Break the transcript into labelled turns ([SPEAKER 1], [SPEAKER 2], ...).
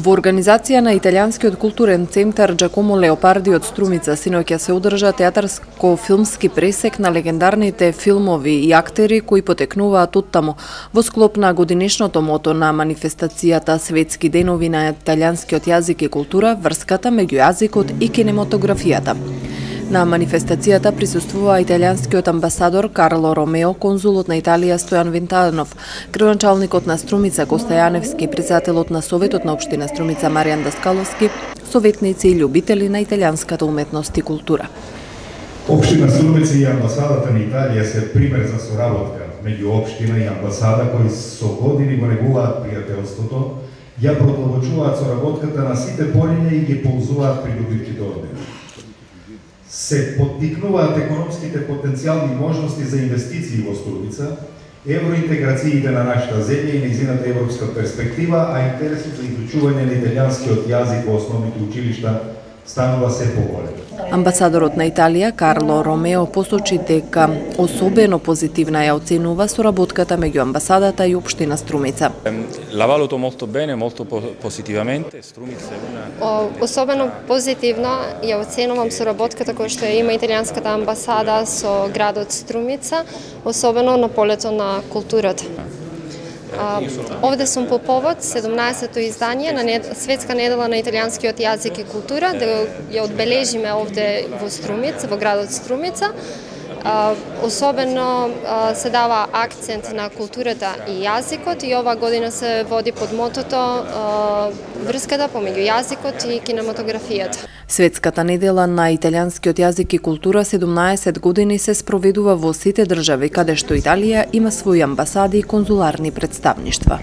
[SPEAKER 1] Во организација на Италијанскиот културен центар Джакомо Леопарди од Струмица синоќа се одржа театарско-филмски пресек на легендарните филмови и актери кои потекнуваат оттаму во склоп на годинешното мото на манифестацијата Светски денови на италијанскиот јазик и култура, врската меѓу јазикот и кинематографијата. На манифестацијата присуствува италијанскиот амбасадор Карло Ромео, конзулот на Италија Стојан Вентанов, градоначалникот на Струмица Коста Јаневски, председателот на Советот на општина Струмица Маријан Даскаловски, советници и љубители на италијанската уметност и култура.
[SPEAKER 2] Општина Струмица и амбасадата на Италија се пример за соработка меѓу општина и амбасада кои со години го негуваат пријателството, ја продолжуваат соработката на сите полиња и ги ползуваат придобивките ордени. Се поттикнуваат економските потенцијални можности за инвестиции во Струмица, евроинтеграциите на нашата земја и нејзината европска перспектива, а интересот за изучување на италијанскиот јазик во основните училишта станува се поголем.
[SPEAKER 1] Амбасадорот на Италија Карло Ромео посочи дека особено позитивна ја оценува соработката меѓу амбасадата и општина Струмица.
[SPEAKER 3] La valuto molto bene, molto positivamente. Струмица е una
[SPEAKER 4] Особено позитивно ја оценувам соработката која што има италијанската амбасада со градот Струмица, особено на полето на културата. Овде сум по повод 17-то издание на Светска недела на италијанскиот јазик и култура, да ја одбележиме овде во Струмица, во градот Струмица. Особено се дава акцент на културата и јазикот и ова година се води под мотото врската помеѓу јазикот и кинематографијата.
[SPEAKER 1] Светската недела на италијанскиот јазик и култура 17 години се спроведува во сите држави каде што Италија има своји амбасади и конзуларни представништва.